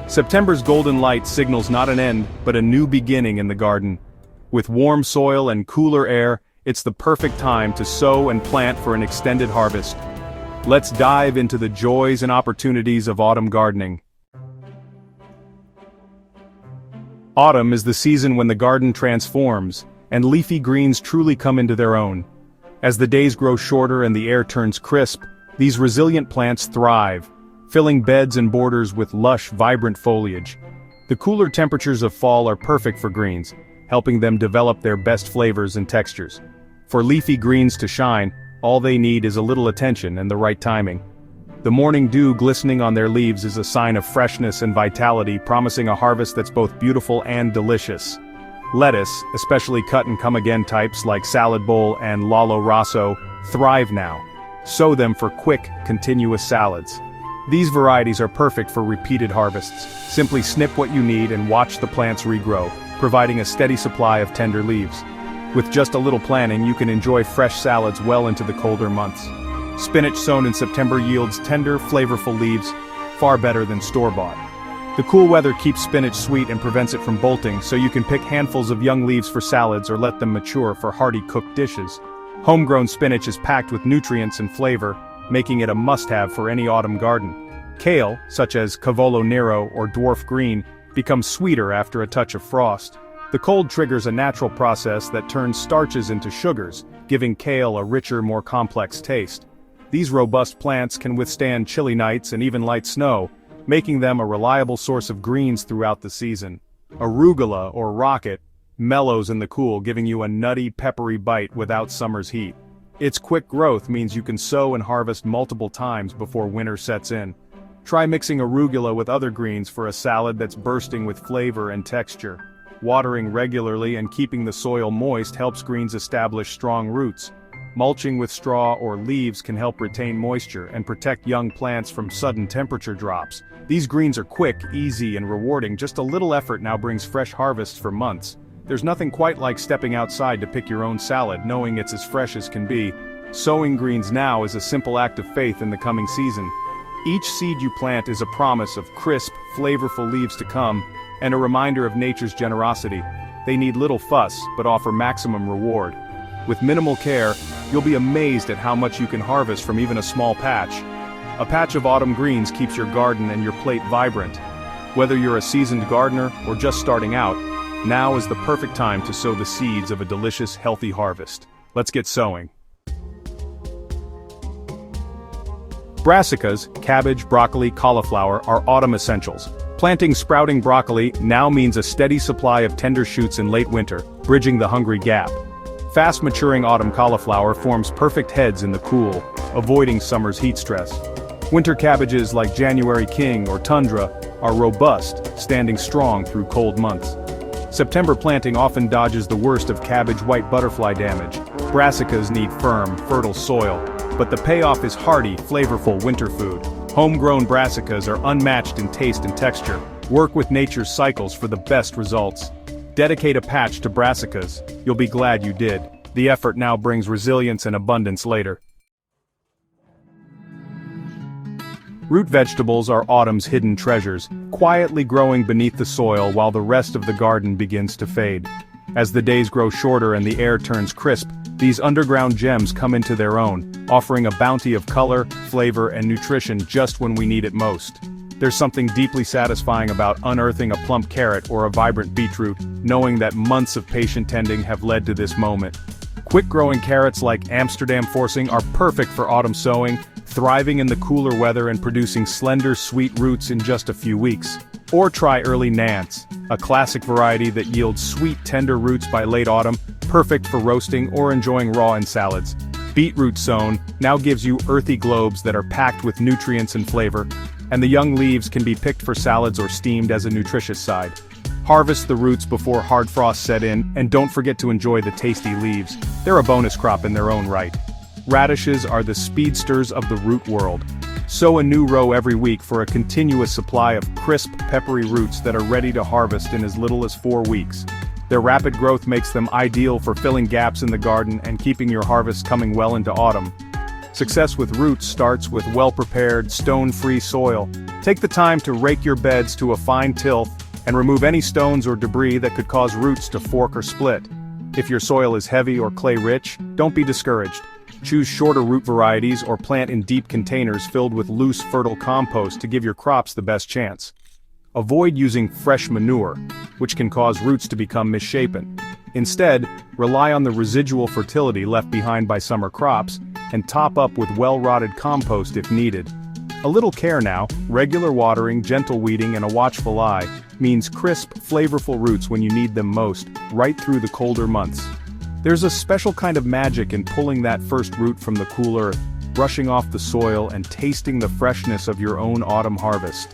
September's golden light signals not an end, but a new beginning in the garden. With warm soil and cooler air, it's the perfect time to sow and plant for an extended harvest. Let's dive into the joys and opportunities of autumn gardening. Autumn is the season when the garden transforms, and leafy greens truly come into their own. As the days grow shorter and the air turns crisp, these resilient plants thrive, filling beds and borders with lush, vibrant foliage. The cooler temperatures of fall are perfect for greens, helping them develop their best flavors and textures. For leafy greens to shine, all they need is a little attention and the right timing. The morning dew glistening on their leaves is a sign of freshness and vitality, promising a harvest that's both beautiful and delicious. Lettuce, especially cut and come-again types like salad bowl and lalo rosso, thrive now. Sow them for quick, continuous salads. These varieties are perfect for repeated harvests. Simply snip what you need and watch the plants regrow, providing a steady supply of tender leaves. With just a little planning, you can enjoy fresh salads well into the colder months. Spinach sown in September yields tender, flavorful leaves, far better than store-bought. The cool weather keeps spinach sweet and prevents it from bolting, so you can pick handfuls of young leaves for salads or let them mature for hearty cooked dishes. Homegrown spinach is packed with nutrients and flavor, making it a must-have for any autumn garden. Kale, such as Cavolo Nero or dwarf green, becomes sweeter after a touch of frost. The cold triggers a natural process that turns starches into sugars, giving kale a richer, more complex taste. These robust plants can withstand chilly nights and even light snow, making them a reliable source of greens throughout the season. Arugula, or rocket, mellows in the cool, giving you a nutty, peppery bite without summer's heat. Its quick growth means you can sow and harvest multiple times before winter sets in. Try mixing arugula with other greens for a salad that's bursting with flavor and texture. Watering regularly and keeping the soil moist helps greens establish strong roots. Mulching with straw or leaves can help retain moisture and protect young plants from sudden temperature drops. These greens are quick, easy, and rewarding. Just a little effort now brings fresh harvests for months. There's nothing quite like stepping outside to pick your own salad, knowing it's as fresh as can be. Sowing greens now is a simple act of faith in the coming season. Each seed you plant is a promise of crisp, flavorful leaves to come, and a reminder of nature's generosity. They need little fuss, but offer maximum reward. With minimal care, you'll be amazed at how much you can harvest from even a small patch. A patch of autumn greens keeps your garden and your plate vibrant. Whether you're a seasoned gardener or just starting out, now is the perfect time to sow the seeds of a delicious, healthy harvest. Let's get sowing. Brassicas, cabbage, broccoli, cauliflower are autumn essentials. Planting sprouting broccoli now means a steady supply of tender shoots in late winter, bridging the hungry gap. Fast-maturing autumn cauliflower forms perfect heads in the cool, avoiding summer's heat stress. Winter cabbages like January King or Tundra are robust, standing strong through cold months. September planting often dodges the worst of cabbage white butterfly damage. Brassicas need firm, fertile soil, but the payoff is hearty, flavorful winter food. Homegrown brassicas are unmatched in taste and texture. Work with nature's cycles for the best results. Dedicate a patch to brassicas. You'll be glad you did. The effort now brings resilience and abundance later. Root vegetables are autumn's hidden treasures, quietly growing beneath the soil while the rest of the garden begins to fade. As the days grow shorter and the air turns crisp, these underground gems come into their own, offering a bounty of color, flavor, and nutrition just when we need it most. There's something deeply satisfying about unearthing a plump carrot or a vibrant beetroot, knowing that months of patient tending have led to this moment. Quick-growing carrots like Amsterdam forcing are perfect for autumn sowing, thriving in the cooler weather and producing slender, sweet roots in just a few weeks. Or try early Nance, a classic variety that yields sweet, tender roots by late autumn, perfect for roasting or enjoying raw in salads. Beetroot sown now gives you earthy globes that are packed with nutrients and flavor, and the young leaves can be picked for salads or steamed as a nutritious side. Harvest the roots before hard frosts set in, and don't forget to enjoy the tasty leaves. They're a bonus crop in their own right. Radishes are the speedsters of the root world. Sow a new row every week for a continuous supply of crisp, peppery roots that are ready to harvest in as little as 4 weeks. Their rapid growth makes them ideal for filling gaps in the garden and keeping your harvest coming well into autumn. Success with roots starts with well-prepared, stone-free soil. Take the time to rake your beds to a fine tilth and remove any stones or debris that could cause roots to fork or split. If your soil is heavy or clay-rich, don't be discouraged. Choose shorter root varieties or plant in deep containers filled with loose, fertile compost to give your crops the best chance. Avoid using fresh manure, which can cause roots to become misshapen. Instead, rely on the residual fertility left behind by summer crops, and top up with well-rotted compost if needed. A little care now, regular watering, gentle weeding, and a watchful eye means crisp, flavorful roots when you need them most, right through the colder months. There's a special kind of magic in pulling that first root from the cool earth, brushing off the soil, and tasting the freshness of your own autumn harvest.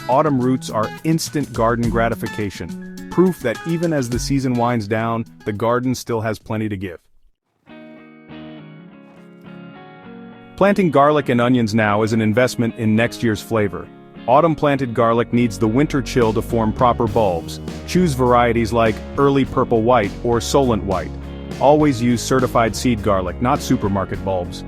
Autumn roots are instant garden gratification, proof that even as the season winds down, the garden still has plenty to give. Planting garlic and onions now is an investment in next year's flavor. Autumn-planted garlic needs the winter chill to form proper bulbs. Choose varieties like early purple white or Solent white. Always use certified seed garlic, not supermarket bulbs.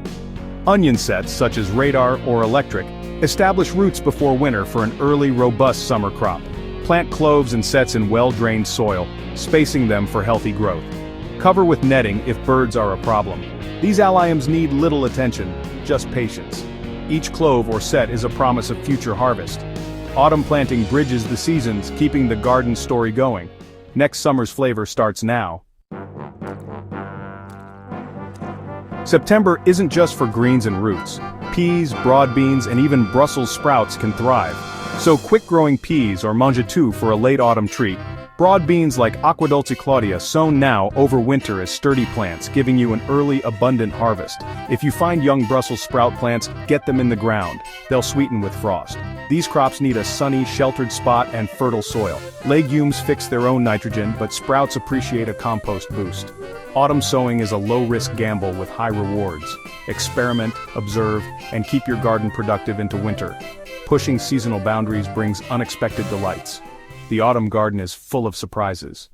Onion sets, such as radar or electric, establish roots before winter for an early, robust summer crop. Plant cloves and sets in well-drained soil, spacing them for healthy growth. Cover with netting if birds are a problem. These alliums need little attention, just patience. Each clove or set is a promise of future harvest. Autumn planting bridges the seasons, keeping the garden story going. Next summer's flavor starts now. September isn't just for greens and roots. Peas, broad beans, and even Brussels sprouts can thrive. So quick-growing peas or mangetout for a late autumn treat. Broad beans like Aquadulce Claudia sown now overwinter as sturdy plants, giving you an early, abundant harvest. If you find young Brussels sprout plants, get them in the ground. They'll sweeten with frost. These crops need a sunny, sheltered spot and fertile soil. Legumes fix their own nitrogen, but sprouts appreciate a compost boost. Autumn sowing is a low-risk gamble with high rewards. Experiment, observe, and keep your garden productive into winter. Pushing seasonal boundaries brings unexpected delights. The autumn garden is full of surprises.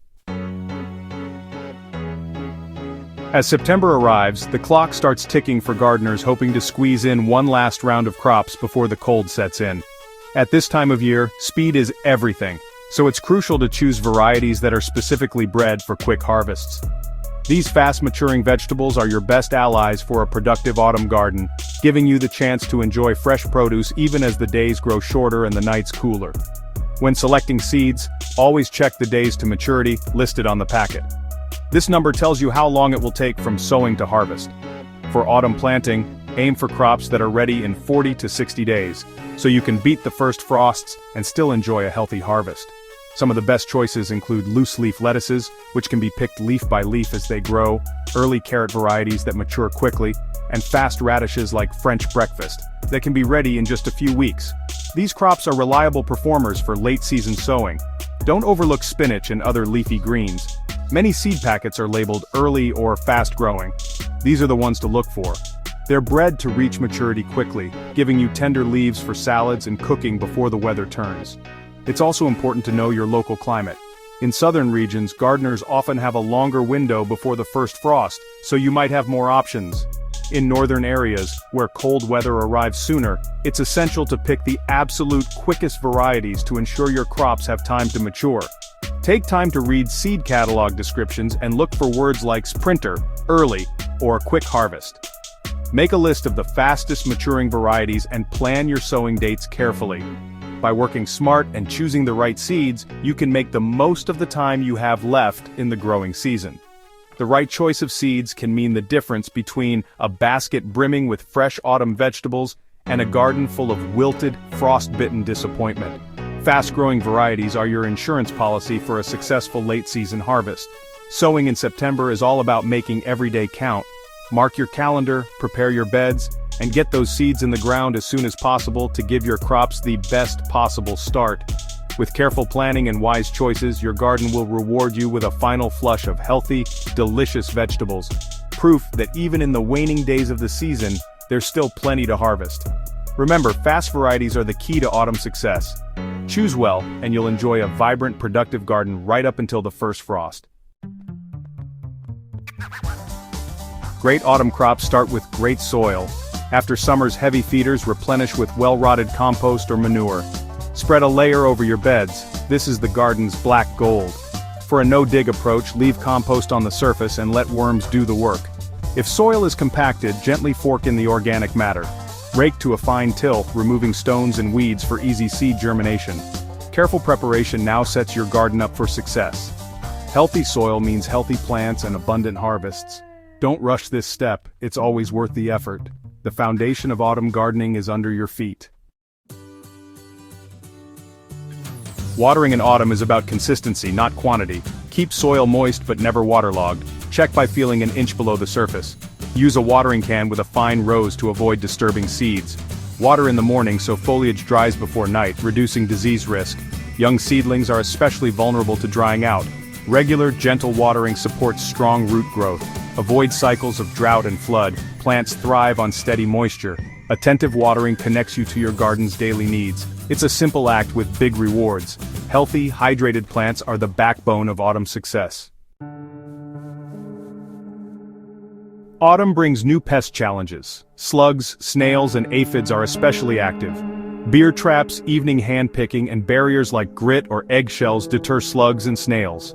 As September arrives, the clock starts ticking for gardeners hoping to squeeze in one last round of crops before the cold sets in. At this time of year, speed is everything, so it's crucial to choose varieties that are specifically bred for quick harvests. These fast-maturing vegetables are your best allies for a productive autumn garden, giving you the chance to enjoy fresh produce even as the days grow shorter and the nights cooler. When selecting seeds, always check the days to maturity listed on the packet. This number tells you how long it will take from sowing to harvest. For autumn planting, aim for crops that are ready in 40 to 60 days, so you can beat the first frosts and still enjoy a healthy harvest. Some of the best choices include loose-leaf lettuces, which can be picked leaf by leaf as they grow, early carrot varieties that mature quickly, and fast radishes like French breakfast, that can be ready in just a few weeks. These crops are reliable performers for late-season sowing. Don't overlook spinach and other leafy greens. Many seed packets are labeled early or fast-growing. These are the ones to look for. They're bred to reach maturity quickly, giving you tender leaves for salads and cooking before the weather turns. It's also important to know your local climate. In southern regions, gardeners often have a longer window before the first frost, so you might have more options. In northern areas, where cold weather arrives sooner, it's essential to pick the absolute quickest varieties to ensure your crops have time to mature. Take time to read seed catalog descriptions and look for words like sprinter, early, or quick harvest. Make a list of the fastest maturing varieties and plan your sowing dates carefully. By working smart and choosing the right seeds, you can make the most of the time you have left in the growing season. The right choice of seeds can mean the difference between a basket brimming with fresh autumn vegetables and a garden full of wilted, frost-bitten disappointment. Fast-growing varieties are your insurance policy for a successful late-season harvest. Sowing in September is all about making every day count. Mark your calendar, prepare your beds, and get those seeds in the ground as soon as possible to give your crops the best possible start. With careful planning and wise choices, your garden will reward you with a final flush of healthy, delicious vegetables. Proof that even in the waning days of the season, there's still plenty to harvest. Remember, fast varieties are the key to autumn success. Choose well, and you'll enjoy a vibrant, productive garden right up until the first frost. Great autumn crops start with great soil. After summer's heavy feeders, replenish with well-rotted compost or manure. Spread a layer over your beds. This is the garden's black gold. For a no-dig approach, leave compost on the surface and let worms do the work. If soil is compacted, gently fork in the organic matter. Rake to a fine tilth, removing stones and weeds for easy seed germination. Careful preparation now sets your garden up for success. Healthy soil means healthy plants and abundant harvests. Don't rush this step, it's always worth the effort. The foundation of autumn gardening is under your feet. Watering in autumn is about consistency, not quantity. Keep soil moist but never waterlogged. Check by feeling an inch below the surface. Use a watering can with a fine rose to avoid disturbing seeds. Water in the morning so foliage dries before night, reducing disease risk. Young seedlings are especially vulnerable to drying out. Regular, gentle watering supports strong root growth. Avoid cycles of drought and flood. Plants thrive on steady moisture. Attentive watering connects you to your garden's daily needs. It's a simple act with big rewards. Healthy, hydrated plants are the backbone of autumn success. Autumn brings new pest challenges. Slugs, snails, and aphids are especially active. Beer traps, evening hand-picking, and barriers like grit or eggshells deter slugs and snails.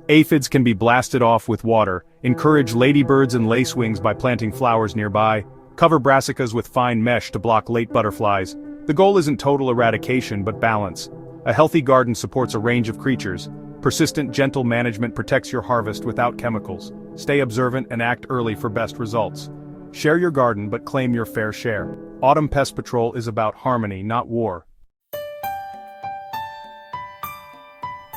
Aphids can be blasted off with water. Encourage ladybirds and lacewings by planting flowers nearby. Cover brassicas with fine mesh to block late butterflies. The goal isn't total eradication but balance. A healthy garden supports a range of creatures. Persistent, gentle management protects your harvest without chemicals. Stay observant and act early for best results. Share your garden but claim your fair share. Autumn Pest Patrol is about harmony, not war.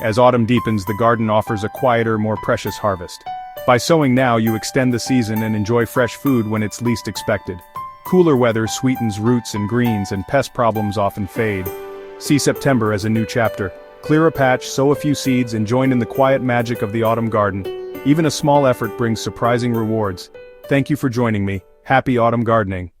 As autumn deepens, the garden offers a quieter, more precious harvest. By sowing now, you extend the season and enjoy fresh food when it's least expected. Cooler weather sweetens roots and greens, and pest problems often fade. See September as a new chapter. Clear a patch, sow a few seeds, and join in the quiet magic of the autumn garden. Even a small effort brings surprising rewards. Thank you for joining me. Happy autumn gardening.